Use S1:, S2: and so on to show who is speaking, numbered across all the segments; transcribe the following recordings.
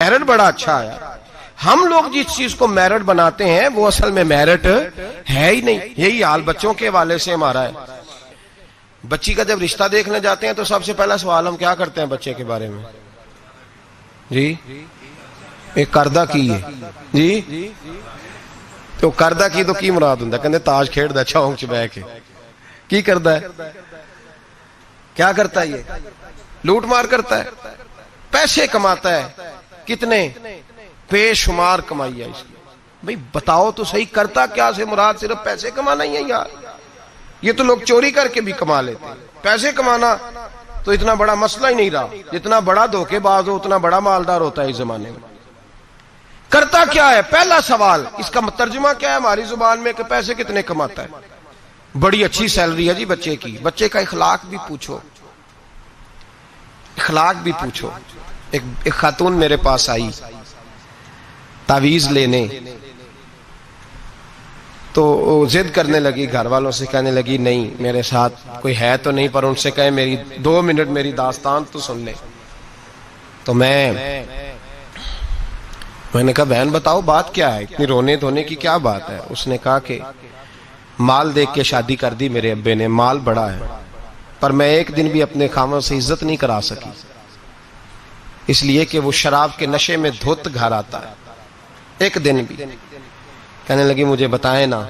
S1: Merit بڑا اچھا ہے. ہم لوگ جس چیز کو میرٹ بناتے ہیں وہ اصل میں میرٹ ہے ہی نہیں. یہی حال بچوں کے حوالے سے ہمارا ہے. بچی کا جب رشتہ دیکھنے جاتے ہیں تو سب سے پہلا سوال ہم کیا کرتے ہیں بچے کے بارے میں؟ جی ایک کردہ کی ہے جی, تو کردہ کی تو کی مراد ہوں کہ تاج کھیڑ دا چونک چ بہ کے کی کردا ہے؟ کیا کرتا ہے؟ یہ لوٹ مار کرتا ہے, پیسے کماتا ہے. کتنے بے شمار کمائی ہے اس کی. بھئی بتاؤ تو صحیح, کرتا کیا سے مراد صرف پیسے کمانا ہی ہے یار؟ یہ تو لوگ چوری کر کے بھی کما لیتے ہیں. پیسے کمانا تو اتنا بڑا مسئلہ ہی نہیں رہا. جتنا بڑا دھوکے باز ہو اتنا بڑا مالدار ہوتا ہے اس زمانے میں. کرتا کیا ہے پہلا سوال. اس کا ترجمہ کیا ہے ہماری زبان میں کہ پیسے کتنے کماتا ہے؟ بڑی اچھی سیلری ہے جی بچے کی. بچے کا اخلاق بھی پوچھو, اخلاق بھی پوچھو. ایک خاتون میرے پاس آئی تعویذ لینے, تو ضد کرنے لگی, گھر والوں سے کہنے لگی نہیں میرے ساتھ کوئی ہے تو نہیں, پر ان سے کہیں میری 2 منٹ میری داستان تو سن لے. تو میں نے کہا بہن بتاؤ بات کیا ہے, اتنی رونے دھونے کی کیا بات ہے؟ اس نے کہا کہ مال دیکھ کے شادی کر دی میرے ابے نے, مال بڑا ہے, پر میں ایک دن بھی اپنے خاوند سے عزت نہیں کرا سکی, اس لیے کہ وہ شراب کے نشے میں دھوت گھر آتا ہے. ایک دن بھی. کہنے لگی مجھے بتائیں نا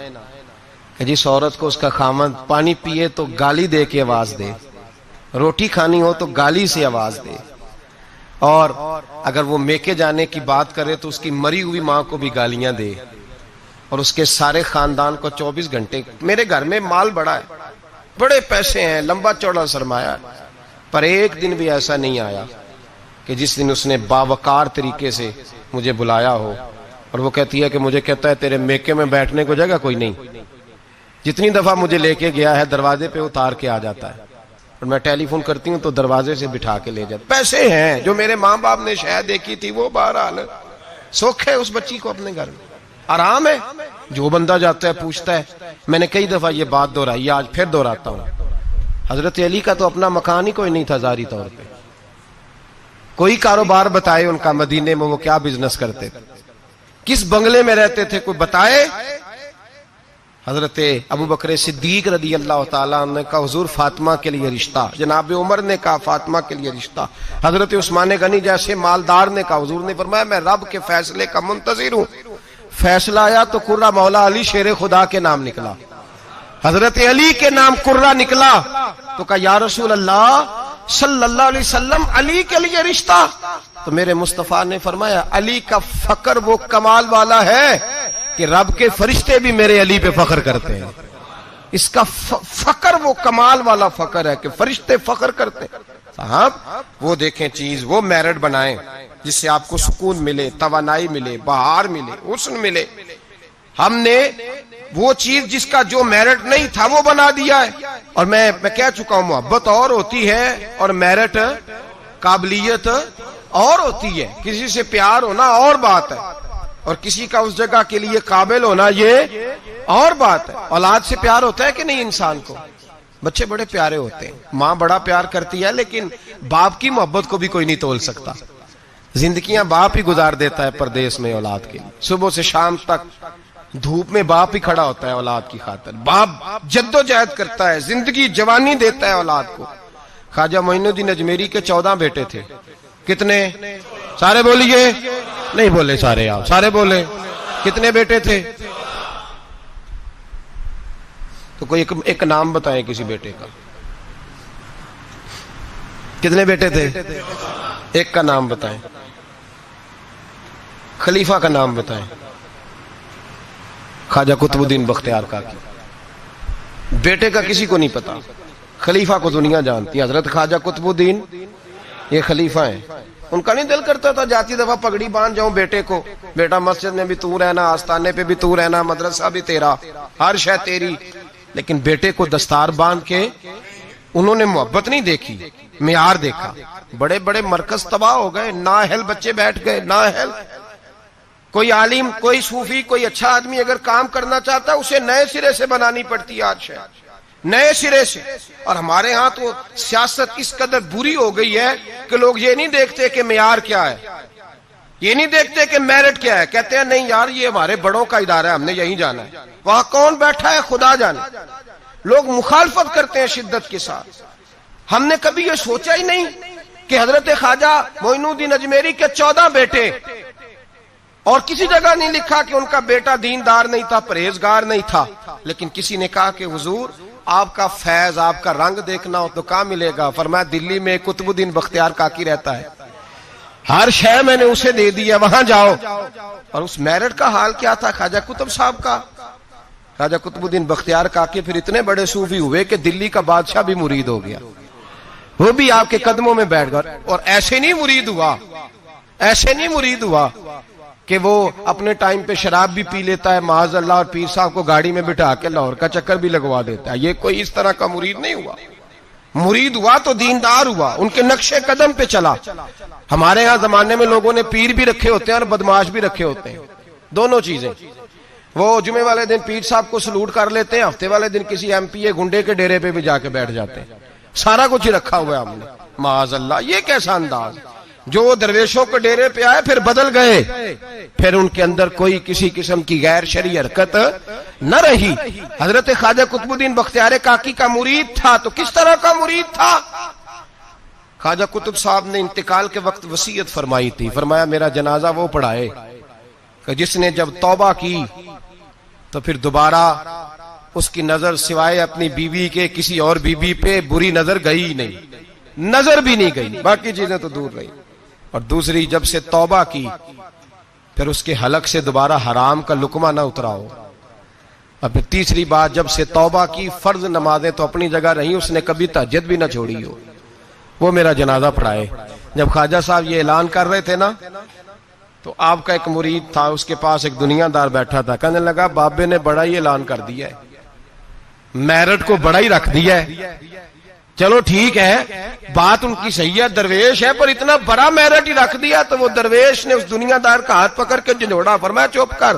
S1: کہ جس عورت کو اس کا خاوند پانی پیے تو گالی دے کے آواز دے, روٹی کھانی ہو تو گالی سے آواز دے, اور اگر وہ میکے جانے کی بات کرے تو اس کی مری ہوئی ماں کو بھی گالیاں دے, اور اس کے سارے خاندان کو 24 گھنٹے. میرے گھر میں مال بڑا ہے, بڑے پیسے ہیں, لمبا چوڑا سرمایہ, پر ایک دن بھی ایسا نہیں آیا کہ جس دن اس نے باوقار طریقے سے مجھے بلایا ہو. اور وہ کہتی ہے کہ مجھے کہتا ہے تیرے میکے میں بیٹھنے کو جگہ کوئی نہیں. جتنی دفعہ مجھے لے کے گیا ہے دروازے پہ اتار کے آ جاتا ہے, اور میں ٹیلی فون کرتی ہوں تو دروازے سے بٹھا کے لے جاتا. پیسے ہیں جو میرے ماں باپ نے شاید دیکھی تھی وہ بہرحال سکھ ہے اس بچی کو اپنے گھر میں, آرام ہے. جو بندہ جاتا ہے پوچھتا ہے. میں نے کئی دفعہ یہ بات دہرائی, آج پھر دہراتا ہوں. حضرت علی کا تو اپنا مکان ہی کوئی نہیں تھا ظاہری طور پہ. کوئی کاروبار بتائے ان کا مدینے میں وہ کیا بزنس کرتے تھے, کس بنگلے میں رہتے تھے, کوئی بتائے؟ حضرت ابو بکر صدیق رضی اللہ تعالیٰ عنہ نے کہا حضور فاطمہ کے لیے رشتہ. جناب عمر نے کہا فاطمہ کے لیے رشتہ. حضرت عثمان غنی جیسے مالدار نے کہا. حضور نے فرمایا میں رب کے فیصلے کا منتظر ہوں. فیصلہ آیا تو قرہ مولا علی شیر خدا کے نام نکلا, حضرت علی کے نام قرہ نکلا. تو کہا یا رسول اللہ صلی اللہ علیہ وسلم علی کے لیے رشتہ. تو میرے مصطفیٰ نے فرمایا علی کا فخر وہ کمال والا ہے کہ رب کے فرشتے بھی میرے علی پہ فخر کرتے ہیں. اس کا فخر وہ کمال والا فخر ہے کہ فرشتے فخر کرتے ہیں. صاحب وہ دیکھیں چیز, وہ میرٹ بنائیں جس سے آپ کو سکون ملے, توانائی ملے, بہار ملے, حسن ملے. ہم نے وہ چیز جس کا جو میرٹ نہیں تھا وہ بنا دیا ہے. اور میں کہہ چکا ہوں محبت اور ہوتی ہے اور میرٹ قابلیت اور ہوتی ہے. کسی سے پیار ہونا اور بات ہے, اور کسی کا اس جگہ کے لیے قابل ہونا یہ اور بات ہے. اولاد سے پیار ہوتا ہے کہ نہیں انسان کو؟ بچے بڑے پیارے ہوتے ہیں, ماں بڑا پیار کرتی ہے, لیکن باپ کی محبت کو بھی کوئی نہیں تول سکتا. زندگیاں باپ ہی گزار دیتا ہے پردیس میں اولاد کے لیے. صبح سے شام تک دھوپ میں باپ ہی کھڑا ہوتا ہے اولاد کی خاطر. باپ جدوجہد کرتا ہے, زندگی جوانی دیتا ہے اولاد کو. خواجہ معین الدین اجمیری کے 14 بیٹے تھے. کتنے؟ سارے بولیے. نہیں بولے سارے, آپ سارے بولے. کتنے بیٹے تھے؟ تو کوئی ایک نام بتائیں کسی بیٹے کا. کتنے بیٹے تھے؟ ایک کا نام بتائیں. خلیفہ کا نام بتائیں. خواجہ قطب الدین بختیار کاکی. بیٹے کا کسی کو نہیں پتا, خلیفہ کو دنیا جانتی. حضرت خواجہ قطب الدین یہ خلیفہ ہیں. ان کا نہیں دل کرتا تھا جاتی دفعہ پگڑی باندھ جاؤں بیٹے کو, بیٹا مسجد میں بھی تو رہنا, آستانے پہ بھی تو رہنا, مدرسہ بھی تیرا, ہر شے تیری. لیکن بیٹے کو دستار باندھ کے انہوں نے محبت نہیں دیکھی, معیار دیکھا. بڑے بڑے مرکز تباہ ہو گئے, نااہل بچے بیٹھ گئے, نااہل. کوئی عالم, کوئی صوفی, کوئی اچھا آدمی اگر کام کرنا چاہتا ہے اسے نئے سرے سے بنانی پڑتی ہے آج شاید, نئے سرے سے. اور ہمارے ہاں تو سیاست اس قدر بری ہو گئی ہے کہ لوگ یہ نہیں دیکھتے کہ معیار کیا ہے. یہ نہیں دیکھتے کہ میرٹ کیا ہے، کہتے ہیں نہیں یار یہ ہمارے بڑوں کا ادارہ ہے، ہم نے یہیں جانا ہے، وہاں کون بیٹھا ہے خدا جانے۔ لوگ مخالفت کرتے ہیں شدت کے ساتھ۔ ہم نے کبھی یہ سوچا ہی نہیں کہ حضرت خواجہ معین الدین اجمیری کے 14 بیٹے، اور کسی جگہ نہیں لکھا کہ ان کا بیٹا دیندار نہیں تھا، پرہیزگار نہیں تھا، لیکن کسی نے کہا کہ حضور آپ کا فیض، آپ کا رنگ دیکھنا ہو تو کہاں ملے گا؟ فرمایا دلی میں قطب الدین بختیار کاکی رہتا ہے، ہر شے میں نے اسے دے دی ہے، وہاں جاؤ۔ اور اس میرٹ کا حال کیا تھا خواجہ قطب صاحب کا؟ خواجہ قطب الدین بختیار کاکی پھر اتنے بڑے صوفی ہوئے کہ دلی کا بادشاہ بھی مرید ہو گیا، وہ بھی آپ کے قدموں میں بیٹھ گیا۔ اور ایسے نہیں مرید ہوا، ایسے نہیں مرید ہوا کہ وہ اپنے ٹائم پہ شراب بھی پی لیتا ہے معاذ اللہ، اور پیر صاحب کو گاڑی میں بٹھا کے لاہور کا چکر بھی لگوا دیتا ہے۔ یہ کوئی اس طرح کا مرید نہیں ہوا۔ مرید ہوا تو دیندار ہوا، ان کے نقش قدم پہ چلا۔ ہمارے ہاں زمانے میں لوگوں نے پیر بھی رکھے ہوتے ہیں اور بدماش بھی رکھے ہوتے ہیں، دونوں چیزیں۔ وہ جمعے والے دن پیر صاحب کو سلوٹ کر لیتے ہیں، ہفتے والے دن کسی ایم پی اے گنڈے کے ڈیرے پہ بھی جا کے بیٹھ جاتے ہیں۔ سارا کچھ ہی رکھا ہوا ہے ہم نے معاذ اللہ۔ یہ کیسا انداز؟ جو درویشوں کے ڈیرے پہ آئے پھر بدل گئے، پھر ان کے اندر کوئی کسی قسم کی غیر شرعی حرکت نہ رہی۔ حضرت خواجہ قطب الدین بختیار کاکی کا مرید تھا تو کس طرح کا مرید تھا؟ خواجہ قطب صاحب نے انتقال کے وقت وصیت فرمائی تھی، فرمایا میرا جنازہ وہ پڑھائے کہ جس نے جب توبہ کی تو پھر دوبارہ اس کی نظر سوائے اپنی بیوی کے کسی اور بیوی پہ بری نظر گئی ہی نہیں، نظر بھی نہیں گئی، باقی چیزیں تو دور رہی۔ اور دوسری، جب سے توبہ کی پھر اس کے حلق سے دوبارہ حرام کا لقمہ نہ اترا ہو۔ اور پھر تیسری بات، جب سے توبہ کی فرض نمازیں تو اپنی جگہ رہی، اس نے کبھی تہجد بھی نہ چھوڑی ہو، وہ میرا جنازہ پڑھائے۔ جب خواجہ صاحب یہ اعلان کر رہے تھے نا تو آپ کا ایک مرید تھا، اس کے پاس ایک دنیا دار بیٹھا تھا، کہنے لگا بابے نے بڑا ہی اعلان کر دیا ہے، میرٹ کو بڑا ہی رکھ دیا ہے۔ چلو ٹھیک ہے، بات ان کی صحیح ہے، درویش ہے، پر اتنا بڑا میرٹ ہی رکھ دیا۔ تو وہ درویش نے اس دنیا دار کا ہاتھ پکڑ کے جھنجھوڑا، فرمایا چپ کر،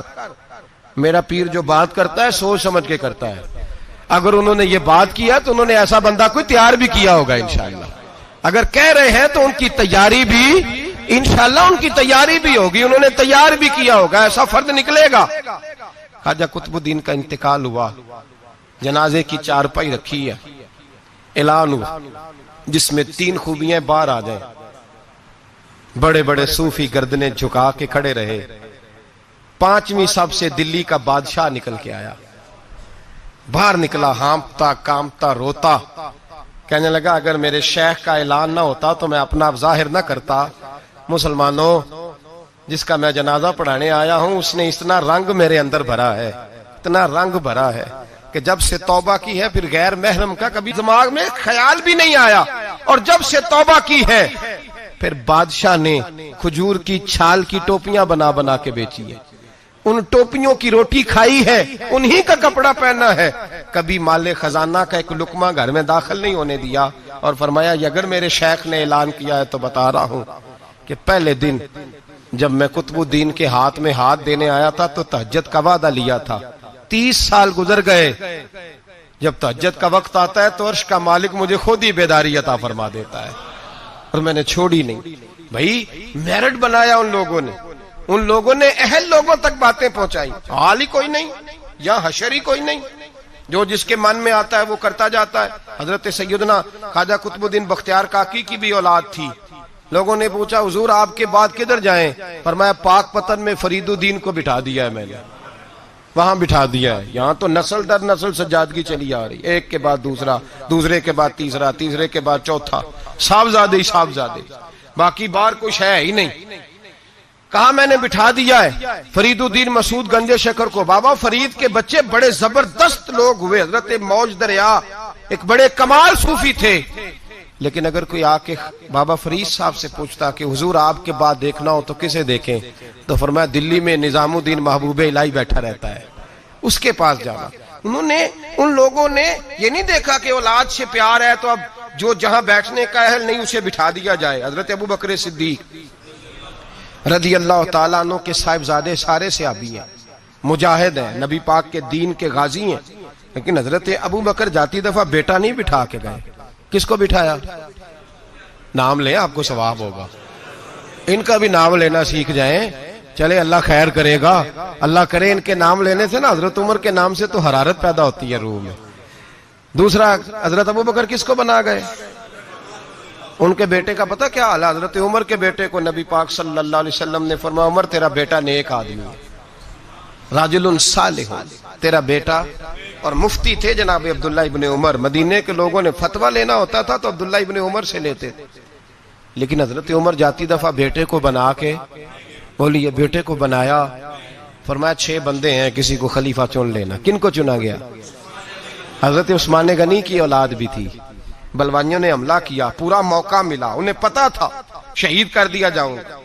S1: میرا پیر جو بات کرتا ہے سوچ سمجھ کے کرتا ہے، اگر انہوں نے یہ بات کیا تو انہوں نے ایسا بندہ کوئی تیار بھی کیا ہوگا انشاءاللہ، اگر کہہ رہے ہیں تو ان کی تیاری بھی انشاءاللہ ان کی تیاری بھی ہوگی، انہوں نے تیار بھی کیا ہوگا، ایسا فرد نکلے گا۔ خواجہ قطب الدین کا انتقال ہوا، جنازے کی چارپائی رکھی ہے، اعلان ہوا جس میں 3 خوبیاں باہر آ جائیں۔ بڑے بڑے صوفی گردنیں جھکا کے کھڑے رہے۔ 5ویں سب سے دلی کا بادشاہ نکل کے آیا، باہر نکلا، ہانپتا کامتا روتا، کہنے لگا اگر میرے شیخ کا اعلان نہ ہوتا تو میں اپنا اب ظاہر نہ کرتا۔ مسلمانوں، جس کا میں جنازہ پڑھانے آیا ہوں اس نے اتنا رنگ میرے اندر بھرا ہے، اتنا رنگ بھرا ہے کہ جب سے توبہ کی ہے پھر غیر محرم کا کبھی دماغ میں خیال بھی نہیں آیا، اور جب سے توبہ کی ہے پھر بادشاہ نے کھجور کی چھال کی ٹوپیاں بنا بنا کے بیچی ہے، ان ٹوپیوں کی روٹی کھائی ہے، انہی کا کپڑا پہنا ہے، کبھی مال خزانہ کا ایک لقمہ گھر میں داخل نہیں ہونے دیا۔ اور فرمایا اگر میرے شیخ نے اعلان کیا ہے تو بتا رہا ہوں کہ پہلے دن جب میں قطب الدین کے ہاتھ میں ہاتھ دینے آیا تھا تو تہجد کا وعدہ لیا تھا، 30 سال گزر گئے، جب تہجد کا وقت آتا ہے تو عرش کا مالک مجھے خود ہی بیداری عطا فرما دیتا ہے، اور میں نے چھوڑی نہیں۔ بھائی میرٹ بنایا ان لوگوں نے اہل لوگوں تک باتیں پہنچائی، حال ہی کوئی نہیں، یا حشر ہی کوئی نہیں، جو جس کے من میں آتا ہے وہ کرتا جاتا ہے۔ حضرت سیدنا خواجہ قطب الدین بختیار کاکی کی بھی اولاد تھی، لوگوں نے پوچھا حضور آپ کے بعد کدھر جائیں؟ فرمایا پاک پتن میں فرید الدین کو بٹھا دیا ہے میں نے، وہاں بٹھا دیا ہے، یہاں تو نسل در نسل سجادگی چلی آ رہی، ایک کے بعد دوسرا، دوسرے کے بعد تیسرا، تیسرے کے بعد چوتھا، صاحبزادے ہی صاحبزادے، باقی بار کچھ ہے ہی نہیں۔ کہا میں نے بٹھا دیا ہے فرید الدین مسعود گنج شکر کو۔ بابا فرید کے بچے بڑے زبردست لوگ ہوئے، حضرت موج دریا ایک بڑے کمال صوفی تھے، لیکن اگر کوئی آ کے بابا فرید صاحب سے پوچھتا کہ حضور آپ کے بعد دیکھنا ہو تو کسے دیکھیں، تو فرمایا دلی میں نظام الدین محبوب الہی بیٹھا رہتا ہے، اس کے پاس جانا۔ ان لوگوں نے یہ نہیں دیکھا کہ اولاد سے پیار ہے تو اب جو جہاں بیٹھنے کا اہل نہیں اسے بٹھا دیا جائے۔ حضرت ابو بکر صدیق رضی اللہ تعالیٰ عنہ کے صاحبزادے سارے صحابی ہیں، مجاہد ہیں، نبی پاک کے دین کے غازی ہیں، لیکن حضرت ابو بکر جاتی دفعہ بیٹا نہیں بٹھا کے گئے، کس کو بٹھایا؟ نام لیں آپ کو ثواب ہوگا۔ ان کا بھی نام لینا سیکھ جائیں. چلے اللہ خیر کرے گا. اللہ کرے ان کے نام لینے سے نا حضرت عمر کے نام سے تو حرارت پیدا ہوتی ہے روح میں. دوسرا حضرت ابو بکر کس کو بنا گئے؟ ان کے بیٹے کا پتہ کیا حال ہے؟ حضرت عمر کے بیٹے کو نبی پاک صلی اللہ علیہ وسلم نے فرمایا عمر تیرا بیٹا نیک آدمی ہے، راجل صالح، تیرا بیٹا. اور مفتی تھے جناب عبداللہ ابن عمر. مدینے کے لوگوں نے فتویٰ لینا ہوتا تھا تو عبداللہ ابن عمر سے لیتے تھے. لیکن حضرت عمر جاتی دفعہ بیٹے کو بنا کے بولی یہ بیٹے کو بنایا، فرمایا 6 بندے ہیں کسی کو خلیفہ چن لینا. کن کو چنا گیا؟ حضرت عثمان غنی کی اولاد بھی تھی. بلوانیوں نے حملہ کیا، پورا موقع ملا، انہیں پتا تھا شہید کر دیا جاؤں گا،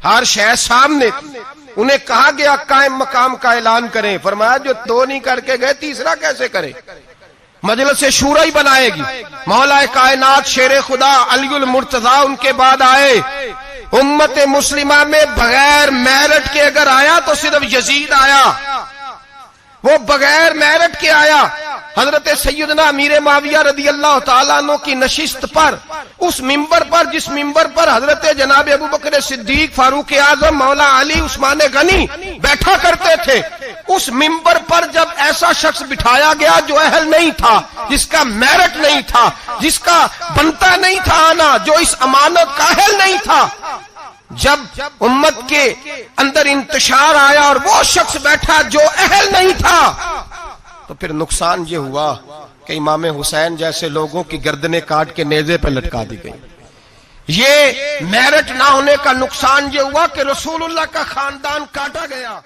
S1: ہر شے سامنے تھی. انہیں کہا گیا قائم مقام کا اعلان کریں. فرمایا جو 2 نہیں کر کے گئے تیسرا کیسے کرے؟ مجلس شورا ہی بنائے گی. مولا کائنات شیر خدا علی المرتضی ان کے بعد آئے. امت مسلمہ میں بغیر میرٹ کے اگر آیا تو صرف یزید آیا، وہ بغیر میرٹ کے آیا. حضرت سیدنا امیر معاویہ رضی اللہ تعالیٰ عنہ کی نشست پر، اس منبر پر جس منبر پر حضرت جناب ابو بکر صدیق، فاروق اعظم، مولا علی، عثمان غنی بیٹھا کرتے تھے، اس منبر پر جب ایسا شخص بٹھایا گیا جو اہل نہیں تھا، جس کا میرٹ نہیں تھا، جس کا بنتا نہیں تھا آنا، جو اس امانت کا اہل نہیں تھا، جب امت کے اندر انتشار آیا اور وہ شخص بیٹھا جو اہل نہیں تھا، تو پھر نقصان یہ ہوا کہ امام حسین جیسے لوگوں کی گردنیں کاٹ کے نیزے پہ لٹکا دی گئی. یہ میرٹ نہ ہونے کا نقصان یہ ہوا کہ رسول اللہ کا خاندان کاٹا گیا.